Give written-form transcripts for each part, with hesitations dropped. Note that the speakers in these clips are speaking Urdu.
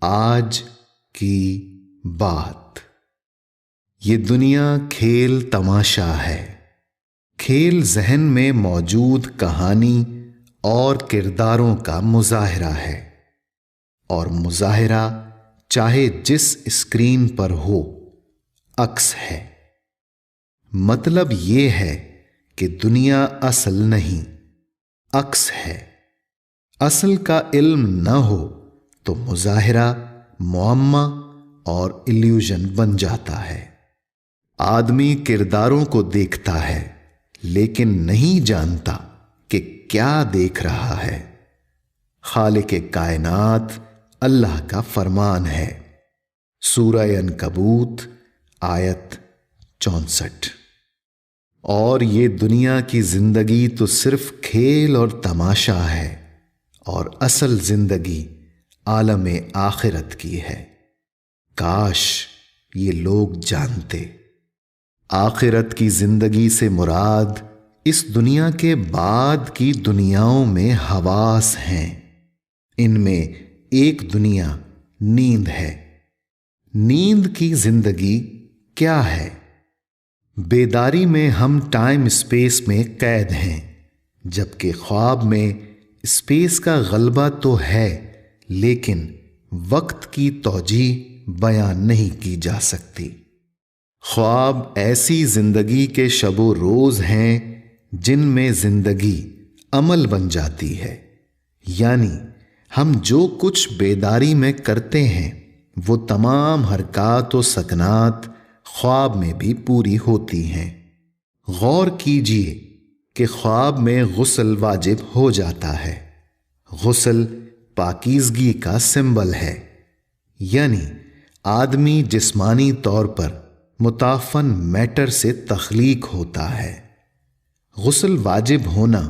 آج کی بات۔ یہ دنیا کھیل تماشا ہے۔ کھیل ذہن میں موجود کہانی اور کرداروں کا مظاہرہ ہے، اور مظاہرہ چاہے جس اسکرین پر ہو عکس ہے۔ مطلب یہ ہے کہ دنیا اصل نہیں، عکس ہے۔ اصل کا علم نہ ہو تو مظاہرہ معمہ اور ایلیوژن بن جاتا ہے۔ آدمی کرداروں کو دیکھتا ہے لیکن نہیں جانتا کہ کیا دیکھ رہا ہے۔ خالق کائنات اللہ کا فرمان ہے۔ سورہ عنکبوت آیت 64۔ اور یہ دنیا کی زندگی تو صرف کھیل اور تماشا ہے، اور اصل زندگی عالم آخرت کی ہے۔ کاش یہ لوگ جانتے۔ آخرت کی زندگی سے مراد اس دنیا کے بعد کی دنیاؤں میں حواس ہیں۔ ان میں ایک دنیا نیند ہے۔ نیند کی زندگی کیا ہے؟ بیداری میں ہم ٹائم اسپیس میں قید ہیں، جبکہ خواب میں اسپیس کا غلبہ تو ہے لیکن وقت کی توجیہ بیان نہیں کی جا سکتی۔ خواب ایسی زندگی کے شب و روز ہیں جن میں زندگی عمل بن جاتی ہے، یعنی ہم جو کچھ بیداری میں کرتے ہیں وہ تمام حرکات و سکنات خواب میں بھی پوری ہوتی ہیں۔ غور کیجئے کہ خواب میں غسل واجب ہو جاتا ہے۔ غسل پاکیزگی کا سمبل ہے، یعنی آدمی جسمانی طور پر متعفن میٹر سے تخلیق ہوتا ہے۔ غسل واجب ہونا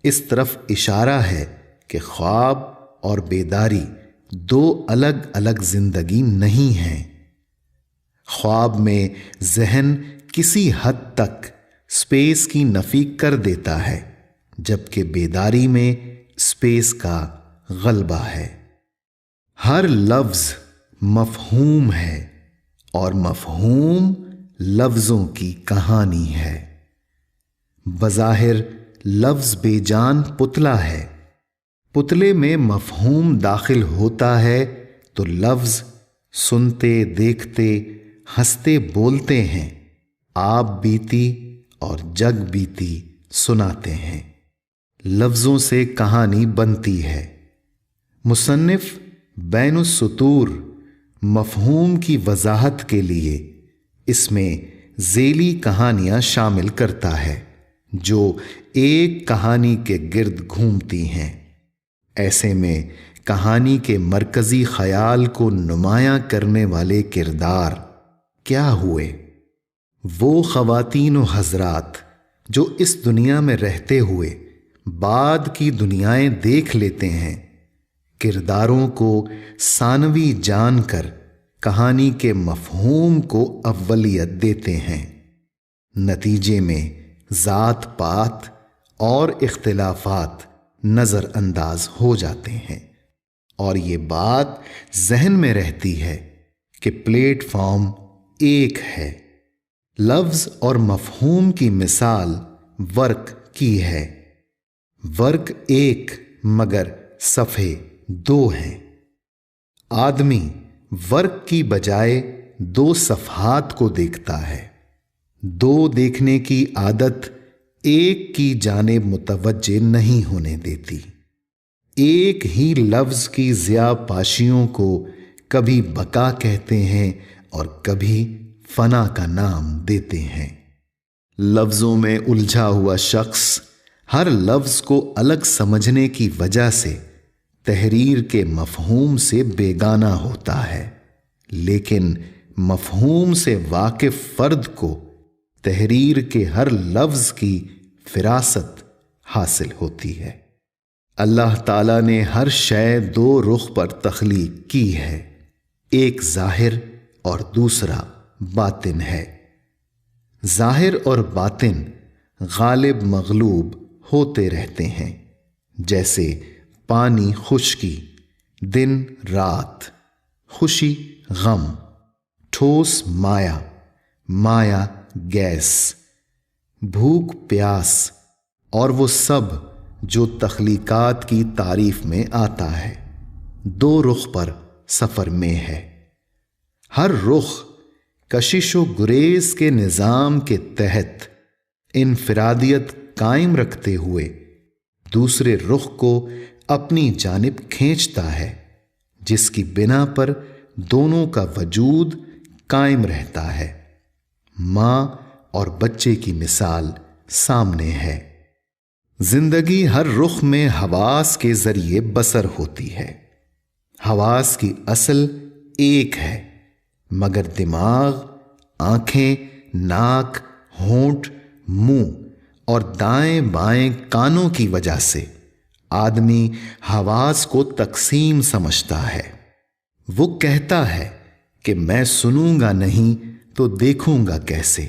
اس طرف اشارہ ہے کہ خواب اور بیداری دو الگ الگ زندگی نہیں ہیں۔ خواب میں ذہن کسی حد تک اسپیس کی نفی کر دیتا ہے، جبکہ بیداری میں اسپیس کا غلبہ ہے۔ ہر لفظ مفہوم ہے، اور مفہوم لفظوں کی کہانی ہے۔ بظاہر لفظ بے جان پتلا ہے۔ پتلے میں مفہوم داخل ہوتا ہے تو لفظ سنتے، دیکھتے، ہنستے، بولتے ہیں، آپ بیتی اور جگ بیتی سناتے ہیں۔ لفظوں سے کہانی بنتی ہے۔ مصنف بین السطور مفہوم کی وضاحت کے لیے اس میں ذیلی کہانیاں شامل کرتا ہے جو ایک کہانی کے گرد گھومتی ہیں۔ ایسے میں کہانی کے مرکزی خیال کو نمایاں کرنے والے کردار کیا ہوئے؟ وہ خواتین و حضرات جو اس دنیا میں رہتے ہوئے بعد کی دنیایں دیکھ لیتے ہیں، کرداروں کو ثانوی جان کر کہانی کے مفہوم کو اولیت دیتے ہیں۔ نتیجے میں ذات پات اور اختلافات نظر انداز ہو جاتے ہیں، اور یہ بات ذہن میں رہتی ہے کہ پلیٹ فارم ایک ہے۔ لفظ اور مفہوم کی مثال ورق کی ہے۔ ورق ایک مگر صفحے دو ہیں۔ آدمی ورق کی بجائے دو صفحات کو دیکھتا ہے۔ دو دیکھنے کی عادت ایک کی جانب متوجہ نہیں ہونے دیتی۔ ایک ہی لفظ کی ضیاء پاشیوں کو کبھی بقا کہتے ہیں اور کبھی فنا کا نام دیتے ہیں۔ لفظوں میں الجھا ہوا شخص ہر لفظ کو الگ سمجھنے کی وجہ سے تحریر کے مفہوم سے بیگانہ ہوتا ہے، لیکن مفہوم سے واقف فرد کو تحریر کے ہر لفظ کی فراست حاصل ہوتی ہے۔ اللہ تعالیٰ نے ہر شے دو رخ پر تخلیق کی ہے، ایک ظاہر اور دوسرا باطن ہے۔ ظاہر اور باطن غالب مغلوب ہوتے رہتے ہیں، جیسے پانی خشکی، دن رات، خوشی غم، ٹھوس مایا، مایا گیس، بھوک پیاس، اور وہ سب جو تخلیقات کی تعریف میں آتا ہے، دو رخ پر سفر میں ہے۔ ہر رخ کشش و گریز کے نظام کے تحت انفرادیت قائم رکھتے ہوئے دوسرے رخ کو اپنی جانب کھینچتا ہے، جس کی بنا پر دونوں کا وجود قائم رہتا ہے۔ ماں اور بچے کی مثال سامنے ہے۔ زندگی ہر رخ میں حواس کے ذریعے بسر ہوتی ہے۔ حواس کی اصل ایک ہے، مگر دماغ، آنکھیں، ناک، ہونٹ، منہ اور دائیں بائیں کانوں کی وجہ سے آدمی حواس کو تقسیم سمجھتا ہے۔ وہ کہتا ہے کہ میں سنوں گا نہیں تو دیکھوں گا کیسے،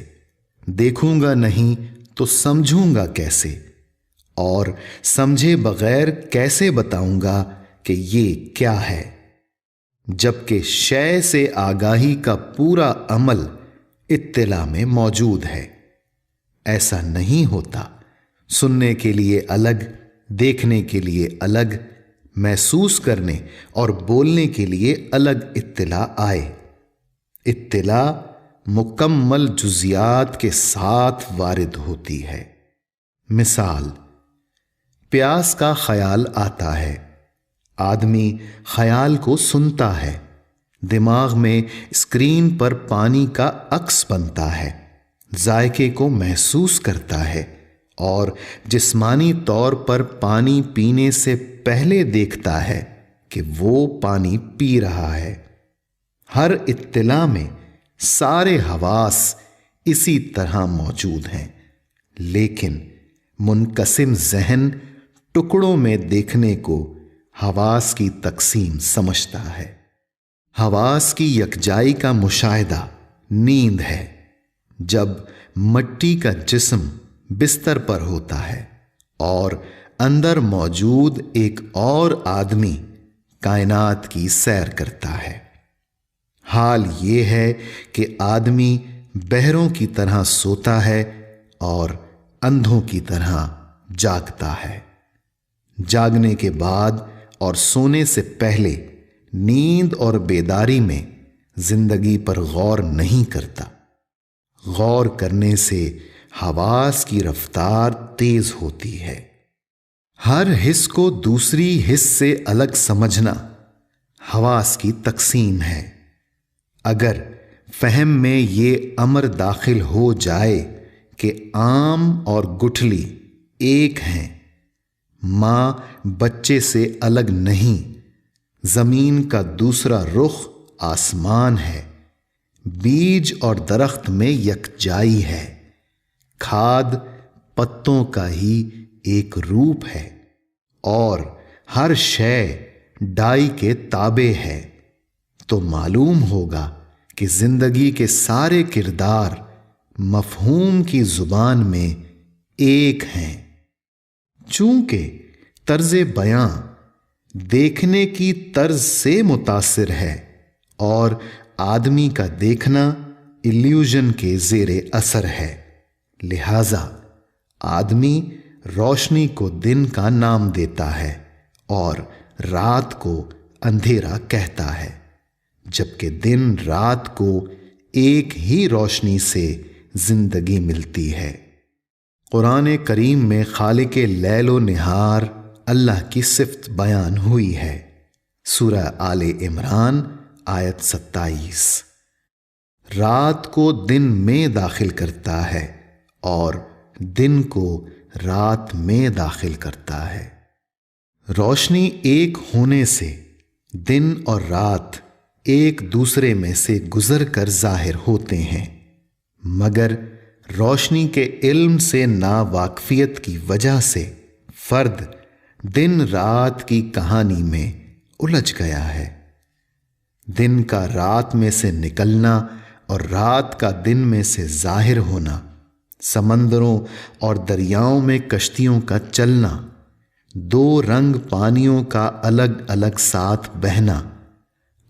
دیکھوں گا نہیں تو سمجھوں گا کیسے، اور سمجھے بغیر کیسے بتاؤں گا کہ یہ کیا ہے، جبکہ شے سے آگاہی کا پورا عمل اطلاع میں موجود ہے۔ ایسا نہیں ہوتا۔ سننے کے لیے الگ، دیکھنے کے لیے الگ، محسوس کرنے اور بولنے کے لیے الگ اطلاع آئے۔ اطلاع مکمل جزیات کے ساتھ وارد ہوتی ہے۔ مثال، پیاس کا خیال آتا ہے، آدمی خیال کو سنتا ہے، دماغ میں اسکرین پر پانی کا عکس بنتا ہے، ذائقے کو محسوس کرتا ہے اور جسمانی طور پر پانی پینے سے پہلے دیکھتا ہے کہ وہ پانی پی رہا ہے۔ ہر اطلاع میں سارے حواس اسی طرح موجود ہیں، لیکن منقسم ذہن ٹکڑوں میں دیکھنے کو حواس کی تقسیم سمجھتا ہے۔ حواس کی یکجائی کا مشاہدہ نیند ہے، جب مٹی کا جسم بستر پر ہوتا ہے اور اندر موجود ایک اور آدمی کائنات کی سیر کرتا ہے۔ حال یہ ہے کہ آدمی بہروں کی طرح سوتا ہے اور اندھوں کی طرح جاگتا ہے۔ جاگنے کے بعد اور سونے سے پہلے نیند اور بیداری میں زندگی پر غور نہیں کرتا۔ غور کرنے سے حواس کی رفتار تیز ہوتی ہے۔ ہر حس کو دوسری حس سے الگ سمجھنا حواس کی تقسیم ہے۔ اگر فہم میں یہ امر داخل ہو جائے کہ آم اور گٹھلی ایک ہیں، ماں بچے سے الگ نہیں، زمین کا دوسرا رخ آسمان ہے، بیج اور درخت میں یکجائی ہے، کھاد پتوں کا ہی ایک روپ ہے، اور ہر شے ڈائی کے تابع ہے، تو معلوم ہوگا کہ زندگی کے سارے کردار مفہوم کی زبان میں ایک ہیں۔ چونکہ طرز بیاں دیکھنے کی طرز سے متاثر ہے اور آدمی کا دیکھنا ایلیوژن کے زیر اثر ہے، لہذا آدمی روشنی کو دن کا نام دیتا ہے اور رات کو اندھیرا کہتا ہے، جبکہ دن رات کو ایک ہی روشنی سے زندگی ملتی ہے۔ قرآن کریم میں خالق لیل و نہار اللہ کی صفت بیان ہوئی ہے۔ سورہ آل عمران آیت 27۔ رات کو دن میں داخل کرتا ہے اور دن کو رات میں داخل کرتا ہے۔ روشنی ایک ہونے سے دن اور رات ایک دوسرے میں سے گزر کر ظاہر ہوتے ہیں، مگر روشنی کے علم سے ناواقفیت کی وجہ سے فرد دن رات کی کہانی میں الجھ گیا ہے۔ دن کا رات میں سے نکلنا اور رات کا دن میں سے ظاہر ہونا، سمندروں اور دریاؤں میں کشتیوں کا چلنا، دو رنگ پانیوں کا الگ الگ ساتھ بہنا،